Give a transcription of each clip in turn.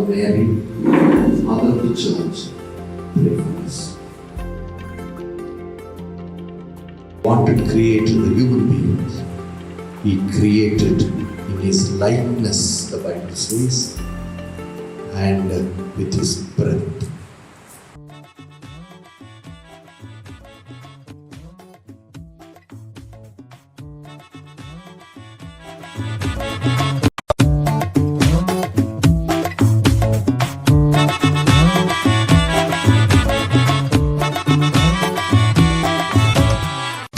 Mary, Mother of the Church, pray for us. Wanted to create the human beings. He created in His likeness, the Bible says, and with His breath.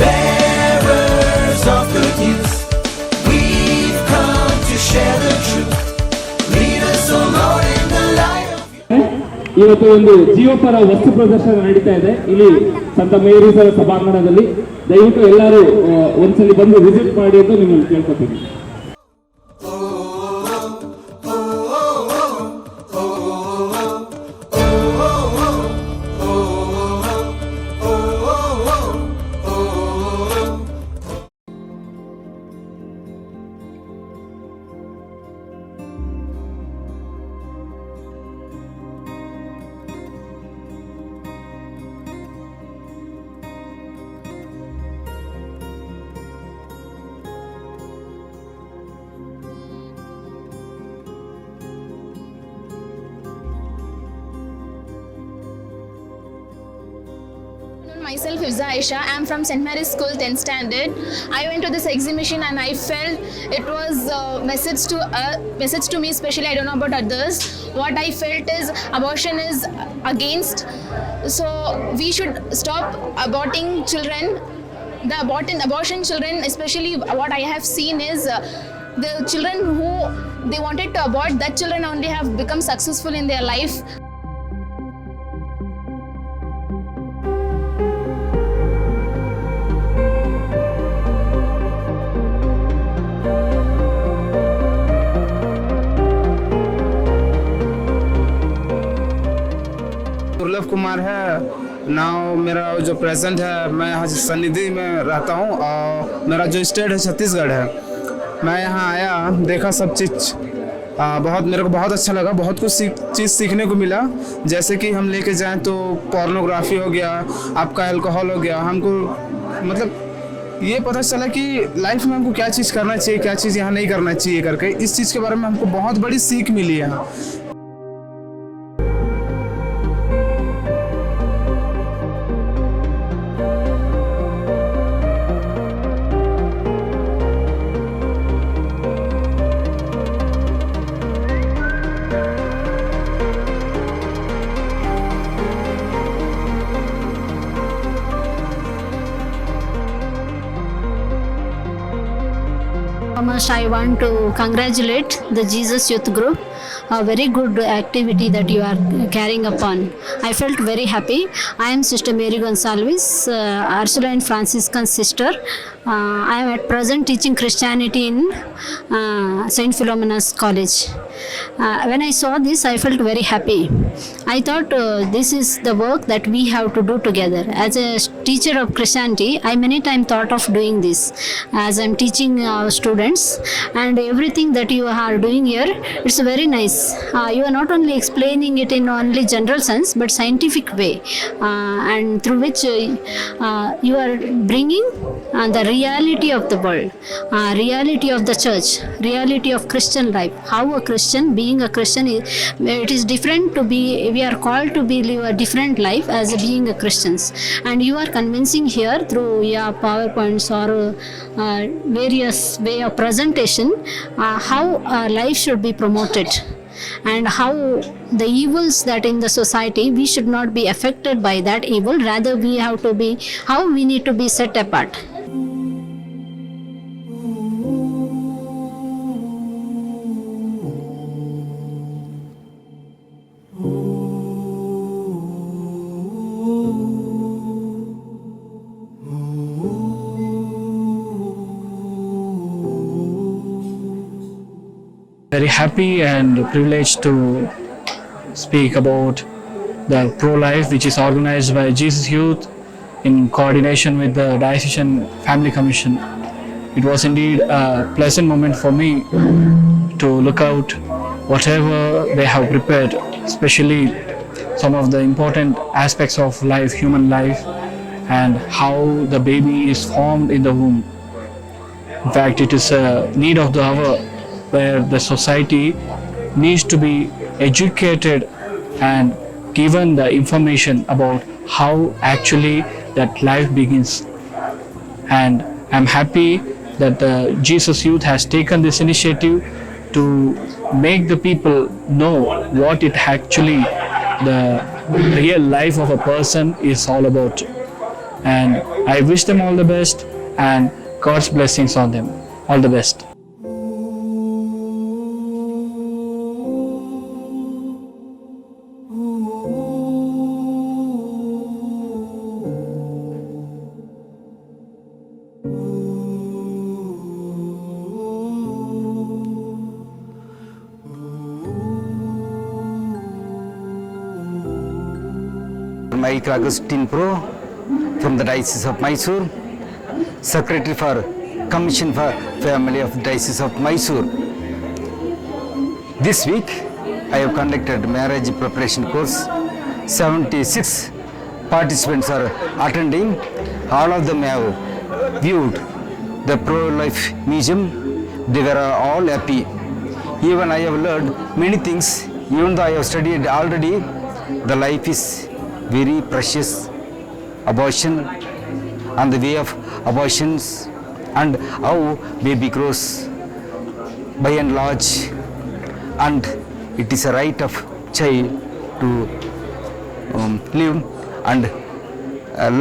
Bearers of good news, we've come to share the truth. Lead us, O Lord, in the light of ಇವತ್ತು ಒಂದು ಜೀವಪರ ವಸ್ತು ಪ್ರದರ್ಶನ ನಡೀತಾ ಇದೆ ಇಲ್ಲಿ ಸಂತ ಮೇರಿಸರ ಸಭಾಂಗಣದಲ್ಲಿ. ದಯವಿಟ್ಟು ಎಲ್ಲರೂ ಒಂದ್ಸಲಿ ಬಂದು ವಿಸಿಟ್ ಮಾಡಿ ಅಂತ ನಿಮ್ಮನ್ನು ಕೇಳ್ಕೊತೀನಿ. Myself Hifza Aisha. I am from St. Mary's School 10th standard. I went to this exhibition and I felt it was a message to me, especially. I don't know about others. What I felt is abortion is against, so we should stop aborting children. The abortion children, especially what I have seen is the children who they wanted to abort, that children only have become successful in their life. दुर्लभ कुमार है now. मेरा जो present है, मैं यहाँ सन्निधि में रहता हूँ और मेरा जो स्टेट है छत्तीसगढ़ है। मैं यहाँ आया, देखा सब चीज़, मेरे को बहुत अच्छा लगा। बहुत कुछ चीज़ सीखने को मिला। जैसे कि हम लेके जाएं तो पोर्नोग्राफी हो गया, आपका अल्कोहल हो गया। हमको मतलब ये पता चला कि लाइफ में हमको क्या चीज़ करना चाहिए, क्या चीज़ यहाँ नहीं करना चाहिए करके। इस चीज़ के बारे में हमको बहुत बड़ी सीख मिली है यहाँ। First, I want to congratulate the Jesus Youth Group. A very good activity that you are carrying upon. I felt very happy. I am Sister Mary Gonsalves, Ursuline Franciscan sister. I am at present teaching Christianity in Saint Philomena's College. When I saw this, I felt very happy. I thought this is the work that we have to do together. As a teacher of Christianity, I many times thought of doing this as I'm teaching our students, and everything that you are doing here, it's very nice. You are not only explaining it in only general sense, but scientific way, and through which you are bringing the reality of the world, reality of the church, reality of Christian life. How a Christian, being a Christian, it is different to be. We are called to be live a different life as being a Christians, and you are convincing here through PowerPoints or various way of presentation how life should be promoted, and how the evils that in the society, we should not be affected by that evil. Rather, we have to be, how we need to be set apart. Very happy and privileged to speak about the pro-life, which is organized by Jesus Youth in coordination with the Diocesan Family Commission. It was indeed a pleasant moment for me to look out whatever they have prepared, especially some of the important aspects of life, human life, and how the baby is formed in the womb. In fact, it is a need of the hour where the society needs to be educated and given the information about how actually that life begins. And I'm happy that the Jesus Youth has taken this initiative to make the people know what it actually, the real life of a person is all about. And I wish them all the best and God's blessings on them. All the best. Michael Augustine Pro from the Diocese of Mysore, Secretary for Commission for Family of the Diocese of Mysore. This week I have conducted marriage preparation course. 76 participants are attending. All of them have viewed the pro-life museum. They were all happy. Even I have learned many things. Even though I have studied already, the life is very precious. Abortion and the way of abortions and how baby grows by and large, and it is a right of child to live, and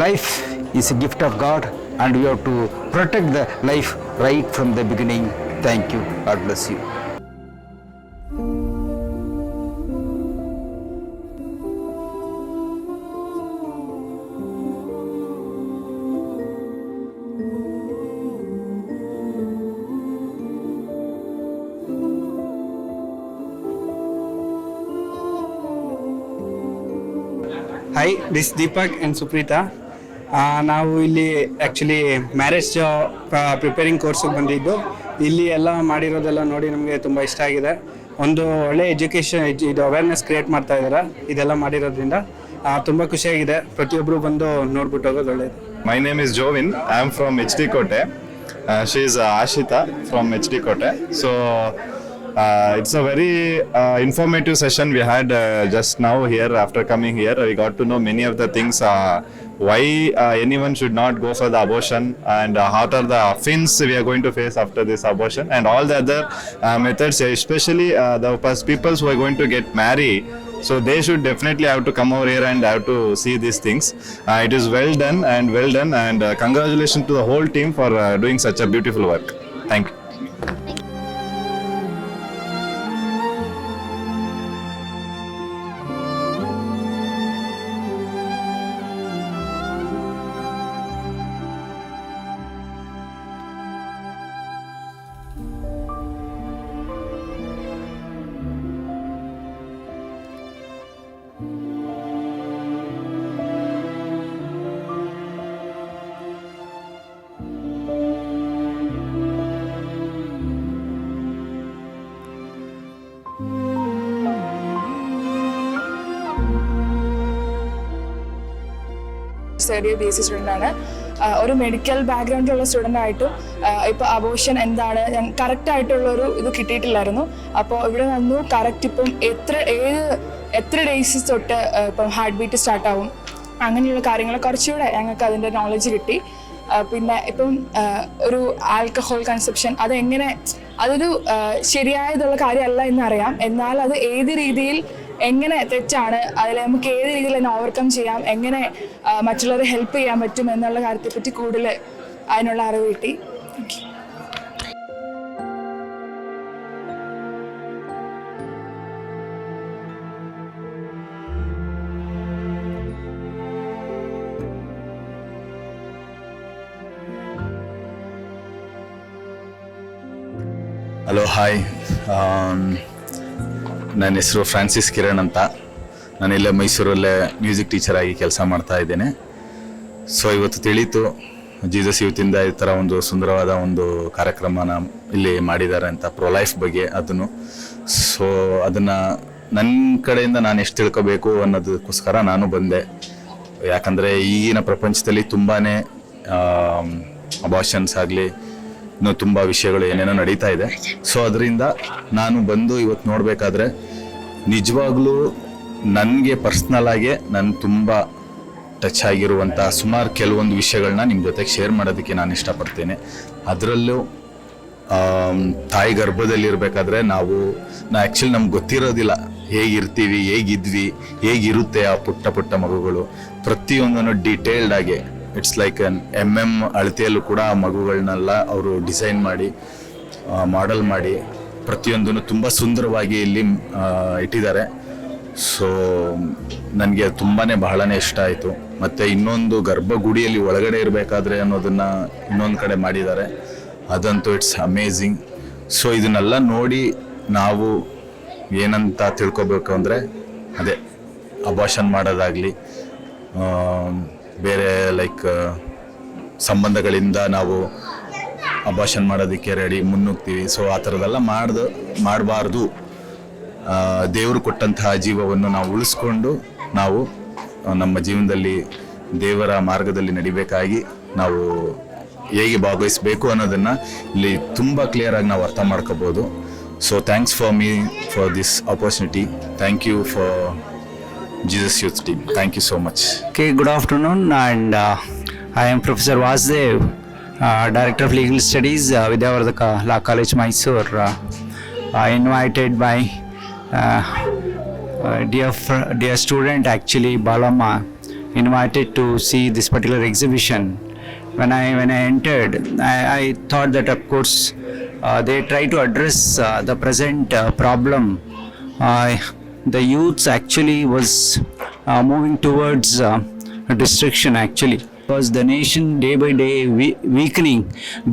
life is a gift of God and we have to protect the life right from the beginning. Thank you. God bless you. Hi, this is Deepak and Suprita. ನಾವು ಇಲ್ಲಿ actually marriage preparing ಕೋರ್ಸಿಗೆ ಬಂದಿದ್ದು. ಇಲ್ಲಿ ಎಲ್ಲ ಮಾಡಿರೋದೆಲ್ಲ ನೋಡಿ ನಮಗೆ ತುಂಬ ಇಷ್ಟ ಆಗಿದೆ. ಒಂದು ಒಳ್ಳೆ ಎಜುಕೇಷನ್ ಇದು ಅವೇರ್ನೆಸ್ ಕ್ರಿಯೇಟ್ ಮಾಡ್ತಾ ಇದ್ದಾರೆ ಇದೆಲ್ಲ ಮಾಡಿರೋದ್ರಿಂದ. ತುಂಬ ಖುಷಿಯಾಗಿದೆ. ಪ್ರತಿಯೊಬ್ಬರು ಬಂದು ನೋಡ್ಬಿಟ್ಟು ಹೋಗೋದು ಒಳ್ಳೆಯದು. My name is Jovin. I am from HD Kote. She is Ashita from HD Kote. So it's a very informative session we had just now here. After coming here, we got to know many of the things, why anyone should not go for the abortion, and what are the offense we are going to face after this abortion, and all the other methods, especially the people who are going to get married. So they should definitely have to come over here and have to see these things. It is well done, and congratulations to the whole team for doing such a beautiful work. Thank you. Third year BSc സ്റ്റുഡൻ്റാണ്. ഒരു medical ബാക്ക്ഗ്രൗണ്ടിലുള്ള സ്റ്റുഡൻ്റായിട്ടും ഇപ്പോൾ abortion എന്താണ് ഞാൻ കറക്റ്റായിട്ടുള്ളൊരു ഇത് കിട്ടിയിട്ടില്ലായിരുന്നു. അപ്പോൾ ഇവിടെ വന്നു correct ഇപ്പം എത്ര ഡേയ്സ് തൊട്ട് ഇപ്പം ഹാർട്ട് ബീറ്റ് സ്റ്റാർട്ടാവും അങ്ങനെയുള്ള കാര്യങ്ങൾ കുറച്ചുകൂടെ ഞങ്ങൾക്ക് അതിൻ്റെ നോളജ് കിട്ടി. പിന്നെ ഇപ്പം ഒരു ആൽക്കഹോൾ കൺസപ്ഷൻ അതൊരു ശരിയായതുള്ള കാര്യമല്ല എന്നറിയാം. എന്നാൽ അത് ഏത് രീതിയിൽ എങ്ങനെ തെറ്റാണ്, അതിൽ നമുക്ക് ഏത് രീതിയിൽ തന്നെ ഓവർകം ചെയ്യാം, എങ്ങനെ മറ്റുള്ളവരെ ഹെൽപ്പ് ചെയ്യാൻ പറ്റും എന്നുള്ള കാര്യത്തെപ്പറ്റി കൂടുതൽ അതിനുള്ള അറിവ് കിട്ടി. Hello, hi. ನನ್ನ ಹೆಸರು ಫ್ರಾನ್ಸಿಸ್ ಕಿರಣ್ ಅಂತ. ನಾನಿಲ್ಲೇ ಮೈಸೂರಲ್ಲೇ ಮ್ಯೂಸಿಕ್ ಟೀಚರಾಗಿ ಕೆಲಸ ಮಾಡ್ತಾ ಇದ್ದೇನೆ. ಸೊ ಇವತ್ತು ತಿಳಿಯಿತು ಜೀಸಸ್ ಯೂತಿಂದ ಈ ಥರ ಒಂದು ಸುಂದರವಾದ ಒಂದು ಕಾರ್ಯಕ್ರಮನ ಇಲ್ಲಿ ಮಾಡಿದ್ದಾರೆ ಅಂತ, ಪ್ರೊ ಲೈಫ್ ಬಗ್ಗೆ ಅದನ್ನು. ಸೊ ಅದನ್ನು ನನ್ನ ಕಡೆಯಿಂದ ನಾನು ಎಷ್ಟು ತಿಳ್ಕೊಬೇಕು ಅನ್ನೋದಕ್ಕೋಸ್ಕರ ನಾನು ಬಂದೆ. ಯಾಕಂದರೆ ಈಗಿನ ಪ್ರಪಂಚದಲ್ಲಿ ತುಂಬಾ ಅಬಾರ್ಷನ್ಸ್ ಆಗಲಿ ಇನ್ನೂ ತುಂಬ ವಿಷಯಗಳು ಏನೇನೋ ನಡೀತಾ ಇದೆ. ಸೊ ಅದರಿಂದ ನಾನು ಬಂದು ಇವತ್ತು ನೋಡಬೇಕಾದ್ರೆ ನಿಜವಾಗ್ಲೂ ನನಗೆ ಪರ್ಸ್ನಲಾಗೆ ನಾನು ತುಂಬ ಟಚ್ ಆಗಿರುವಂಥ ಸುಮಾರು ಕೆಲವೊಂದು ವಿಷಯಗಳನ್ನ ನಿಮ್ಮ ಜೊತೆಗೆ ಶೇರ್ ಮಾಡೋದಕ್ಕೆ ನಾನು ಇಷ್ಟಪಡ್ತೇನೆ. ಅದರಲ್ಲೂ ತಾಯಿ ಗರ್ಭದಲ್ಲಿರಬೇಕಾದ್ರೆ ನಾವು ಆ್ಯಕ್ಚುಲಿ ನಮ್ಗೆ ಗೊತ್ತಿರೋದಿಲ್ಲ ಹೇಗಿರ್ತೀವಿ, ಹೇಗಿದ್ವಿ, ಹೇಗಿರುತ್ತೆ ಆ ಪುಟ್ಟ ಪುಟ್ಟ ಮಗುಗಳು. ಪ್ರತಿಯೊಂದನ್ನು ಡೀಟೇಲ್ಡ್ ಆಗಿ ಇಟ್ಸ್ ಲೈಕ್ MM ಅಳತೆಯಲ್ಲೂ ಕೂಡ ಆ ಮಗುಗಳನ್ನೆಲ್ಲ ಅವರು ಡಿಸೈನ್ ಮಾಡಿ ಮಾಡೆಲ್ ಮಾಡಿ ಪ್ರತಿಯೊಂದನ್ನು ತುಂಬ ಸುಂದರವಾಗಿ ಇಲ್ಲಿ ಇಟ್ಟಿದ್ದಾರೆ. ಸೊ ನನಗೆ ಬಹಳನೇ ಇಷ್ಟ ಆಯಿತು. ಮತ್ತು ಇನ್ನೊಂದು ಗರ್ಭಗುಡಿಯಲ್ಲಿ ಒಳಗಡೆ ಇರಬೇಕಾದ್ರೆ ಅನ್ನೋದನ್ನು ಇನ್ನೊಂದು ಕಡೆ ಮಾಡಿದ್ದಾರೆ, ಅದಂತೂ ಇಟ್ಸ್ ಅಮೇಝಿಂಗ್. ಸೊ ಇದನ್ನೆಲ್ಲ ನೋಡಿ ನಾವು ಏನಂತ ತಿಳ್ಕೊಬೇಕು ಅಂದರೆ ಅದೇ ಅಬಾರ್ಷನ್ ಮಾಡೋದಾಗಲಿ, ಬೇರೆ ಲೈಕ್ ಸಂಬಂಧಗಳಿಂದ ನಾವು ಅಬಾರ್ಷನ್ ಮಾಡೋದಕ್ಕೆ ಮುನ್ನುಗ್ತೀವಿ. ಸೊ ಆ ಥರದ್ದೆಲ್ಲ ಮಾಡಬಾರ್ದು. ದೇವರು ಕೊಟ್ಟಂತಹ ಜೀವವನ್ನು ನಾವು ಉಳಿಸ್ಕೊಂಡು ನಾವು ನಮ್ಮ ಜೀವನದಲ್ಲಿ ದೇವರ ಮಾರ್ಗದಲ್ಲಿ ನಡಿಬೇಕಾಗಿ ನಾವು ಹೇಗೆ ಭಾಗವಹಿಸಬೇಕು ಅನ್ನೋದನ್ನು ಇಲ್ಲಿ ತುಂಬ ಕ್ಲಿಯರಾಗಿ ನಾವು ಅರ್ಥ ಮಾಡ್ಕೋಬೋದು. So thanks for me for this opportunity. Thank you for Jesus Youth Team. Thank you so much. Okay, good afternoon, and I am Professor Vasudev, Director of Legal Studies, Vidyavardhaka Law College, Mysore. Invited by dear student, actually Balama, invited to see this particular exhibition. When I entered, I thought that of course they try to address the present problem. The youths actually was moving towards destruction actually, because the nation day by day weakening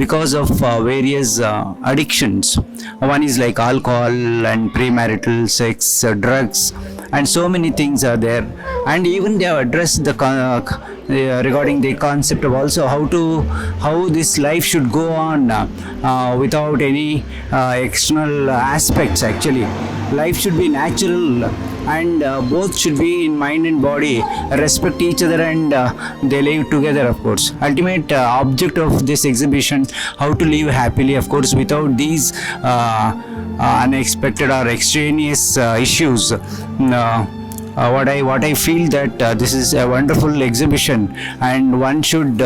because of various addictions. One is like alcohol and premarital sex, drugs, and so many things are there. And even they have addressed the regarding the concept of also how this life should go on without any external aspects. Actually, life should be natural, and both should be in mind and body, respect each other, and they live together. Of course, ultimate object of this exhibition, how to live happily, of course, without these unexpected or extraneous issues. What I feel that this is a wonderful exhibition, and one should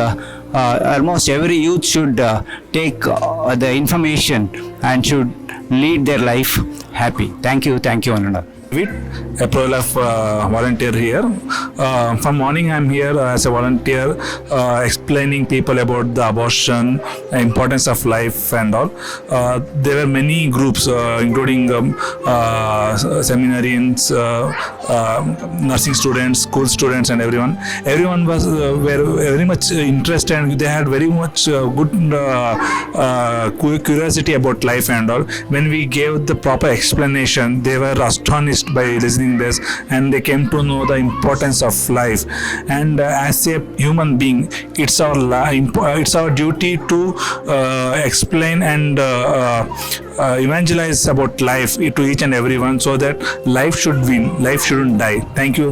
almost every youth should take the information and should lead their life happy. Thank you, Ananda. A pro-life volunteer here. From morning I'm here as a volunteer explaining people about the abortion, importance of life and all. There were many groups including seminarians, nursing students, school students, and everyone was were very much interested, and they had very much good curiosity about life and all. When we gave the proper explanation, they were astonished by listening this, and they came to know the importance of life. And as a human being, it's our duty to explain and evangelize about life to each and everyone, so that life should win, life shouldn't die. Thank you.